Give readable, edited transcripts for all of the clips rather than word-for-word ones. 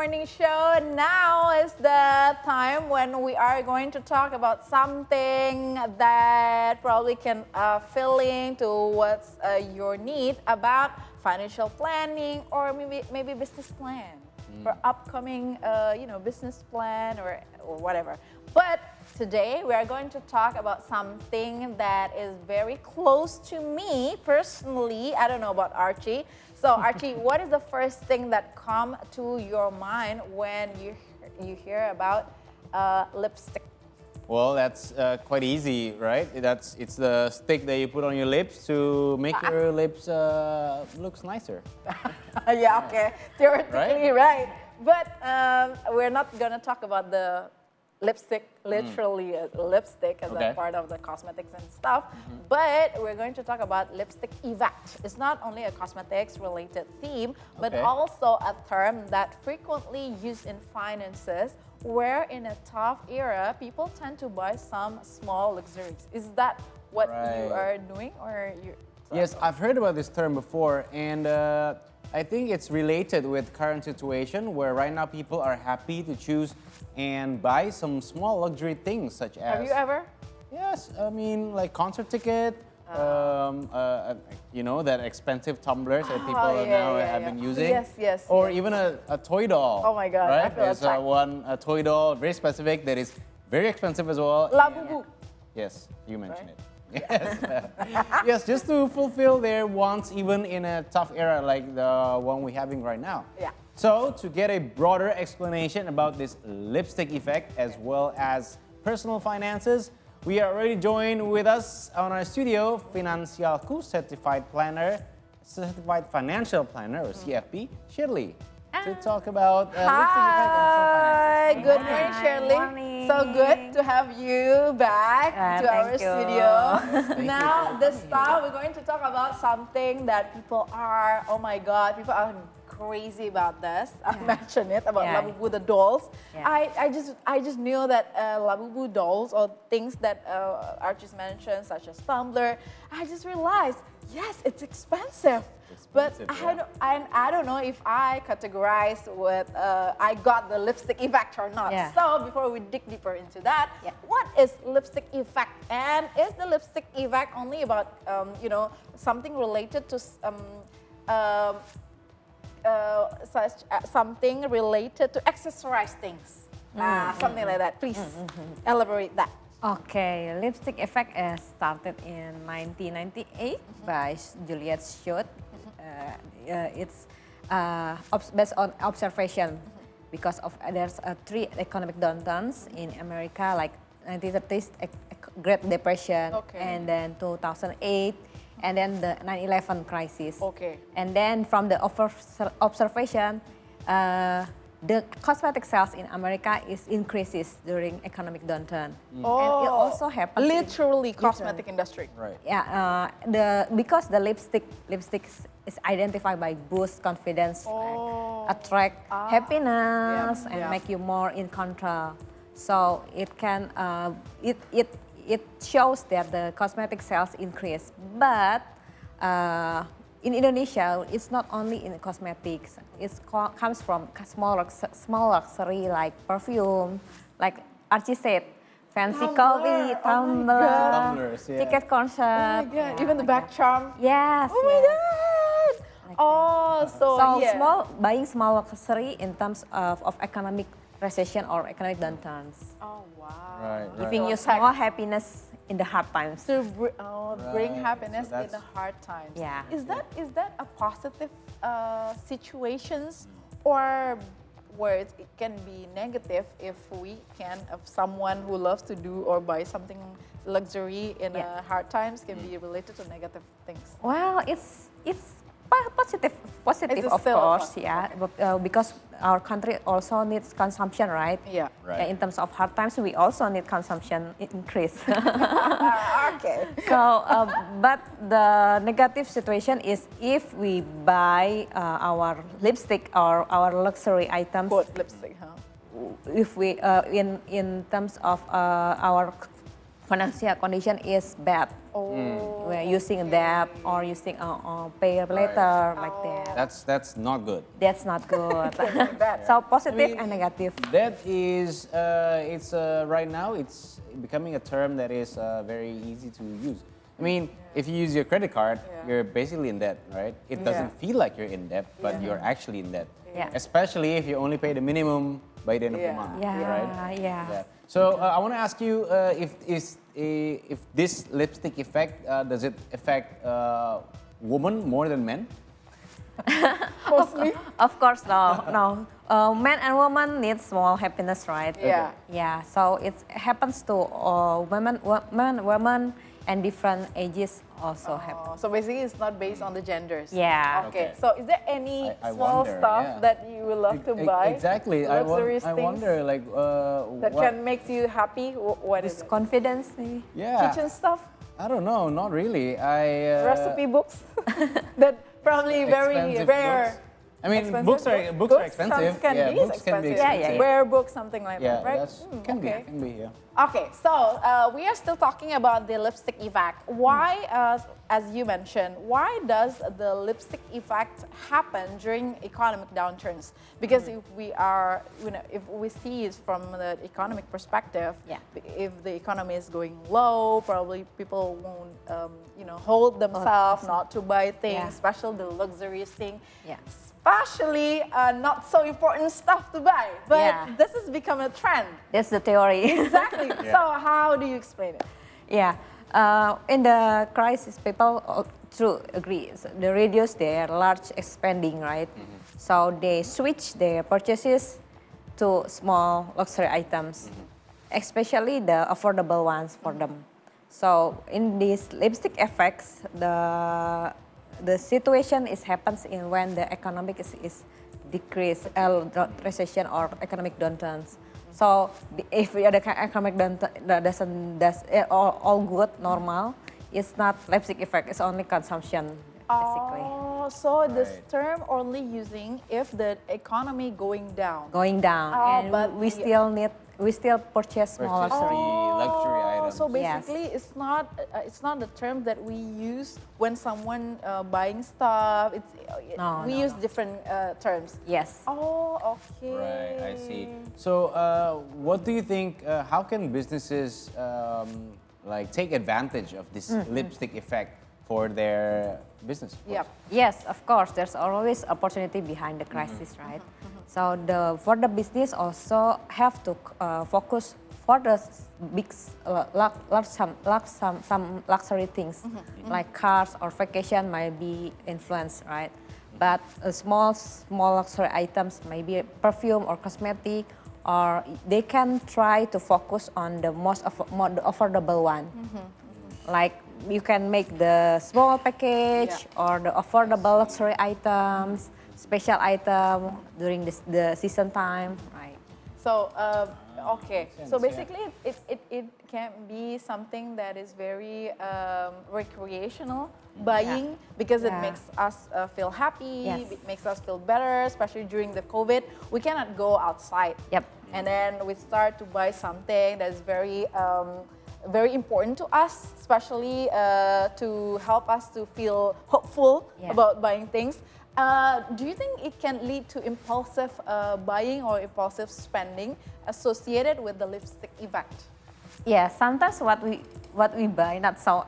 morning show. Now is the time when we are going to talk about something that probably can fill in to what's your need about financial planning or maybe business plan for upcoming business plan or whatever. But today we are going to talk about something that is very close to me personally. I don't know about Archie. So Archie, what is the first thing that come to your mind when you hear about lipstick? Well, that's quite easy, right? It's the stick that you put on your lips to make your lips looks nicer. Yeah, okay, theoretically right. But we're not gonna talk about the lipstick, literally lipstick as a part of the cosmetics and stuff, but we're going to talk about lipstick effect. It's not only a cosmetics related theme, but also a term that frequently used in finances, where in a tough era, people tend to buy some small luxuries. Is that what you are doing or you? Yes, I've heard about this term before, and I think it's related with current situation where right now people are happy to choose and buy some small luxury things such as... Have you ever? Yes, I mean like concert ticket, that expensive tumblers that people have been using. Yes. Or even a toy doll. Oh my God, right? I feel There's a toy doll, very specific, that is very expensive as well. Labubu. Yes, you mentioned it. Yes, yes, just to fulfill their wants even in a tough era like the one we're having right now. Yeah. So to get a broader explanation about this lipstick effect as well as personal finances, we are already joined with us on our studio, Finansialku certified financial planner or CFP, Shierly, to talk about lipstick effect and personal finances. Hi, good morning, Shierly. Morning. So good to have you back to our studio. Now, this time we're going to talk about something that people are, oh my God, people are crazy about this. I mentioned it about Labubu, the dolls. Yeah. I just knew that Labubu dolls or things that Archie's mentioned, such as tumbler, I just realized, yes, it's expensive. But I don't know if I categorize with I got the lipstick effect or not. Yeah. So before we dig deeper into that, what is lipstick effect? And is the lipstick effect only about something related to something related to accessorize things? Something like that. Please elaborate that. Okay, lipstick effect started in 1998 by Juliet Schott. It's based on observation because of there's three economic downturns in America, like 1930s Great Depression, and then 2008, and then the 9/11 crisis. And then from the observation, the cosmetic sales in America increases during economic downturn. And it also happens literally cosmetic industry. Right. Yeah, because the lipstick is identified by boost confidence, attract happiness, and make you more in control. So it can it shows that the cosmetic sales increase, but in Indonesia, it's not only in cosmetics. It comes from small luxury like perfume, like Archie said, fancy coffee, Tumblers, ticket concert. Oh my God, even the back charm. Yes. Oh my God. So buying small luxury in terms of economic recession or economic downturns. Oh wow. Right. Giving you small happiness in the hard times. To bring happiness in the hard times. Yeah. Is that a positive situations or where it can be negative if someone who loves to do or buy something luxury in hard times can be related to negative things? Well, it's positive It's of still course, because our country also needs consumption, right? Yeah. Right. In terms of hard times, we also need consumption increase. Okay. So, but the negative situation is if we buy our lipstick or our luxury items. Quote lipstick, huh? If we in terms of our financial condition is bad. Oh. We're using debt or using pay later like that. That's not good. That's not good. bad. So positive I mean, and negative. That is, it's right now it's becoming a term that is very easy to use. I mean, if you use your credit card, you're basically in debt, right? It doesn't feel like you're in debt, but you're actually in debt. Yeah. Especially if you only pay the minimum by the end of the month, Yeah, right? yeah. So I want to ask you if this lipstick effect does it affect women more than men? Mostly. Of course, no. Men and women need small happiness, right? Yeah. Yeah. So it happens to women, and different ages also happen. So basically, it's not based on the genders. Yeah. Okay. Okay. So is there any I small wonder, stuff yeah. that you would love to buy? Exactly. Luxurious I things wonder, like, that what- can make you happy. What is With it? confidence, maybe. Yeah. Kitchen stuff, I don't know. Not really. recipe books that probably very expensive rare. books. I mean, Expensive books are expensive. Can Yeah, be books can be expensive. expensive. Rare books, something like Yeah, that, right? that's can okay. be. Yeah. Okay, so we are still talking about the lipstick effect. Why, as you mentioned, why does the lipstick effect happen during economic downturns? Because if we are, if we see it from the economic perspective, if the economy is going low, probably people won't, hold themselves not to buy things, especially the luxurious thing. Yeah. Especially not so important stuff to buy, but this has become a trend. That's the theory. Exactly. So how do you explain it? Yeah. In the crisis, people agree. So they reduce their large spending, right? So they switch their purchases to small luxury items, especially the affordable ones for them. So in these lipstick effects, the situation happens in when the economic is decrease, recession or economic downturns. So if the economic doesn't all good, normal, it's not lipstick effect. It's only consumption basically. Oh, so this term only using if the economy going down. Going down, but and we still purchase small Purchase luxury. the luxury items. So basically, it's not the term that we use when someone buying stuff. We use different terms. Yes. Oh, okay. Right, I see. So, what do you think? How can businesses like take advantage of this lipstick effect for their business? Yep. Yes, of course. There's always opportunity behind the crisis, right? So for the business also have to focus for the big some luxury things like cars or vacation might be influenced, right? But small luxury items, maybe perfume or cosmetic, or they can try to focus on the most affordable one. Like you can make the small package or the affordable luxury items, special item during the season time, right? So okay. Sense, So basically, it can be something that is very recreational buying because it makes us feel happy. Yes. It makes us feel better, especially during the COVID. We cannot go outside. Yep. And then we start to buy something that is very very important to us, especially to help us to feel hopeful about buying things. Do you think it can lead to impulsive buying or impulsive spending associated with the lipstick effect? Yeah, sometimes what we buy not so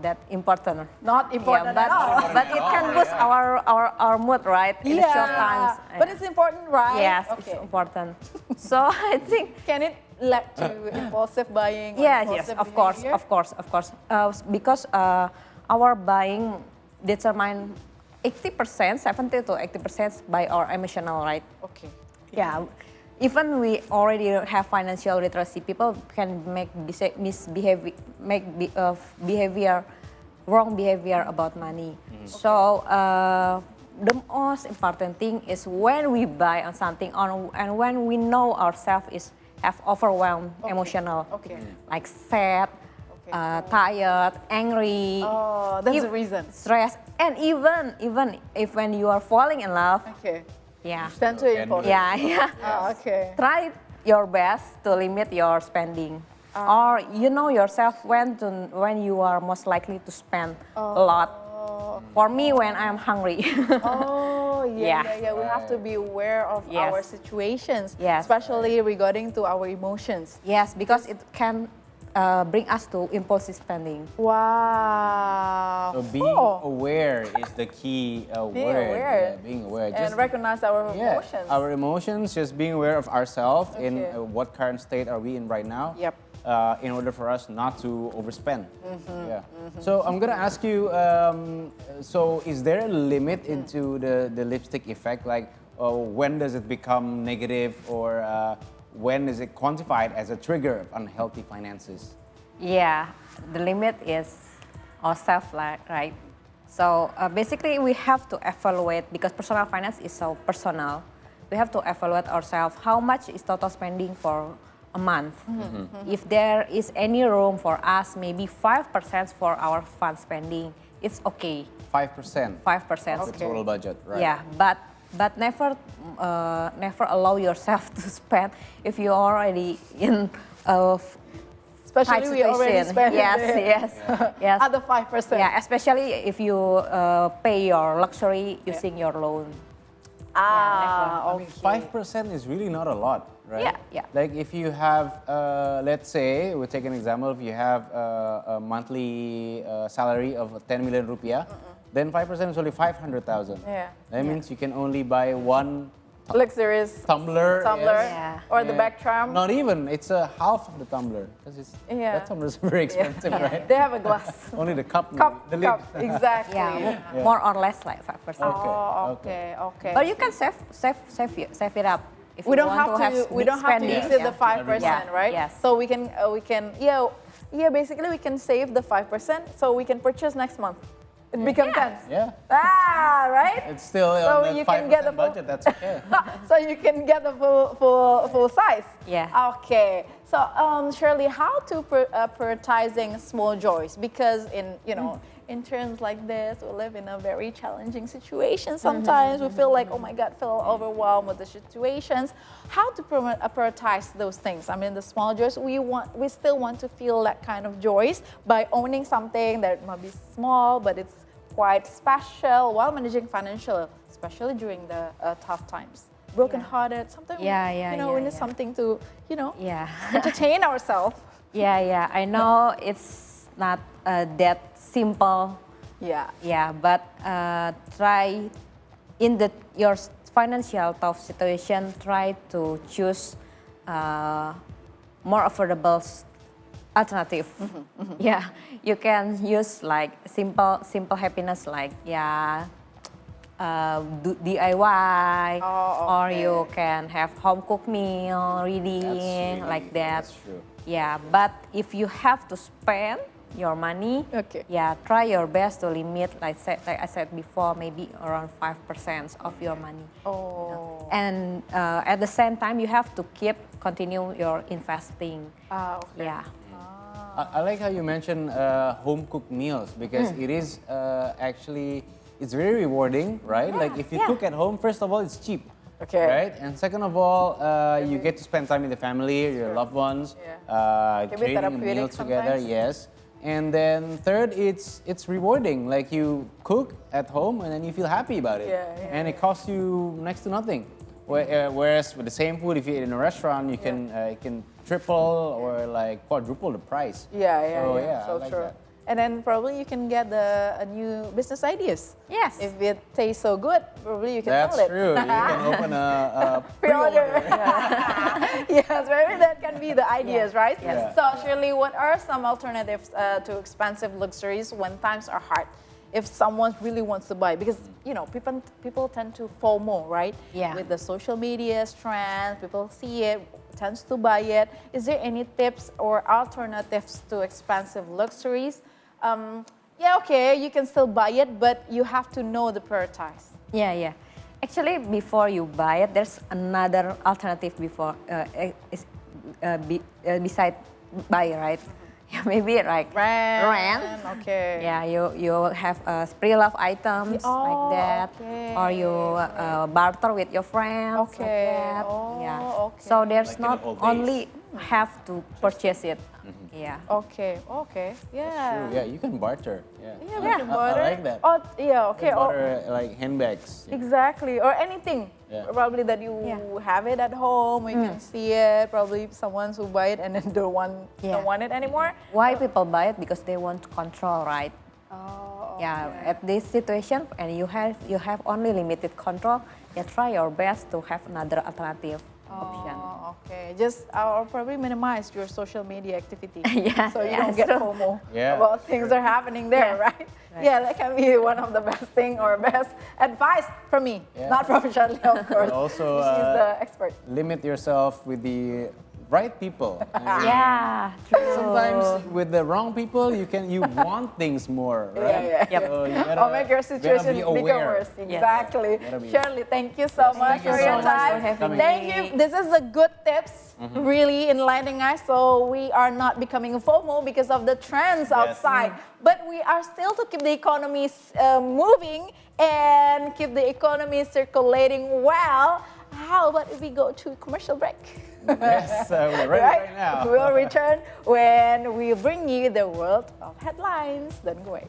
that important. Not important but, at all. but it can boost our mood, right? In the short times. But it's important, right? Yes, Okay. it's important. So I think Can it lead to impulsive buying? Or yes, impulsive of course, behavior? of course. Because our buying determine 80%, 70 to 80% by our emotional, right? Okay. Yeah. Even we already have financial literacy, people can make wrong behavior about money. So the most important thing is when we buy on something and when we know ourselves have overwhelmed emotional, like sad, tired, angry. Oh, that's the reason. Stress, and even if when you are falling in love. Okay. Yeah. Tend to impulsive. Yeah. Okay. Try your best to limit your spending. Or you know yourself when you are most likely to spend a lot. For me, when I'm hungry. Oh, Yeah. yeah. We have to be aware of Yes. our situations, Yes. especially regarding to our emotions. Yes, because it can bring us to impulsive spending. Wow. So being aware is the key Being word. aware. Yeah, being aware. And recognize our yeah, emotions. our emotions, just being aware of ourselves in Okay. what current state are we in right now. Yep. In order for us not to overspend. Yeah. So I'm gonna ask you. So is there a limit into the lipstick effect? Like, when does it become negative, or when is it quantified as a trigger of unhealthy finances? Yeah, the limit is ourselves, right? So basically, we have to evaluate because personal finance is so personal. We have to evaluate ourselves. How much is total spending for a month? If there is any room for us, maybe 5% for our fund spending, it's okay. 5%. 5%. Of the total budget, right? Yeah, but never allow yourself to spend if you're already in a tight Especially we already situation. spent Yes. at the 5%. Yeah, especially if you pay your luxury using your loan. I Okay. mean, 5% is really not a lot, right? Yeah. Like if you have, let's say, we'll take an example. If you have a monthly salary of 10 million rupiah, then 5% is only 500,000. Yeah. That means you can only buy one Luxuries tumbler. yes. Yeah. or the Yeah. back tram. Not even. It's a half of the tumbler because that tumbler is very expensive, right? They have a glass. Only the cup. Cup, the lid. exactly. Yeah, more or less like 5%. Oh, okay. But you can save it up. If We you don't want have have to. We big don't have to spending. use it the 5%, Yeah. right? Yes. So we can. Basically, we can save the 5%, so we can purchase next month. It becomes 10. Yeah. Right? It's still So on the you 5% can get the full- budget. That's okay. So you can get the full size. Yeah. Okay. So Shirley, how to prioritizing small joys? Because in terms like this, we live in a very challenging situation. Sometimes we feel like, oh my God, feel overwhelmed with the situations. How to prioritize those things? I mean, the small joys. We still want to feel that kind of joys by owning something that might be small, but it's quite special while managing financial, especially during the tough times. Broken-hearted. Sometimes we need something to entertain ourselves. Yeah. I know it's not that simple. Yeah. But try in your financial tough situation. Try to choose more affordable alternative. Yeah, you can use like simple happiness like DIY, or you can have home cooked meal, reading, like that. That's true. Yeah, but if you have to spend your money, try your best to limit, like I said before, maybe around 5% of your money. Oh. And at the same time, you have to continue your investing. Okay. Yeah. I like how you mentioned home cooked meals because it is actually, it's very rewarding, right? Like if you cook at home, first of all, it's cheap. Okay. Right? And second of all, you get to spend time with the family, your loved ones, creating a meal together, yes. And then third, it's rewarding. Like you cook at home and then you feel happy about it. And it costs you next to nothing. Whereas with the same food, if you eat in a restaurant, you can triple or like quadruple the price. So like true. that. And then probably you can get a new business ideas. Yes. If it tastes so good, probably you can That's sell it. true. You can open a Pre-order. Yes, maybe that can be the ideas, right? Yes. So Shirley, what are some alternatives to expensive luxuries when times are hard? If someone really wants to buy, because people tend to FOMO, right? Yeah. With the social media trends, people see it, tends to buy it. Is there any tips or alternatives to expensive luxuries? You can still buy it, but you have to know the prioritize. Yeah. Actually, before you buy it, there's another alternative beside buy, right? Yeah, maybe like rent. Okay. Yeah, you have pre-love items like that, or you barter with your friends. Okay. Like that. Oh, Yeah. okay. So there's Like in not the old only days. have to purchase it. Yeah. Okay, yeah. True. Yeah, you can barter. Yeah, Yeah, we can barter. I like that. Oh, yeah, okay. You can barter like handbags. Exactly, or anything. Yeah. Probably that you have it at home, you can see it. Probably someone who buy it and then don't want it anymore. Why people buy it? Because they want to control, right? Oh, Yeah, at this situation, and you have only limited control. Yeah, try your best to have another alternative option. Oh, okay. Just or probably minimize your social media activity. Yeah, So you yeah, don't get so- FOMO Yeah. about things that are happening there, Yeah. right? Yeah, that can be one of the best thing or best advice from me, Yeah. not from Shierly, of course. also, she's the expert. Limit yourself with the right people. Yeah, true. Sometimes with the wrong people, you want things more, right? Yeah, yeah. So you Or make your situation be become aware. worse. Exactly. Gotta be- Shierly, thank you so much thank you for so your much time. for having Thank me. you. This is a good tips, really enlightening us, so we are not becoming a FOMO because of the trends outside. But we are still to keep the economy moving and keep the economy circulating well. How about if we go to a commercial break? Yes, we're ready right now. We'll return when we bring you the world of headlines. Don't go away.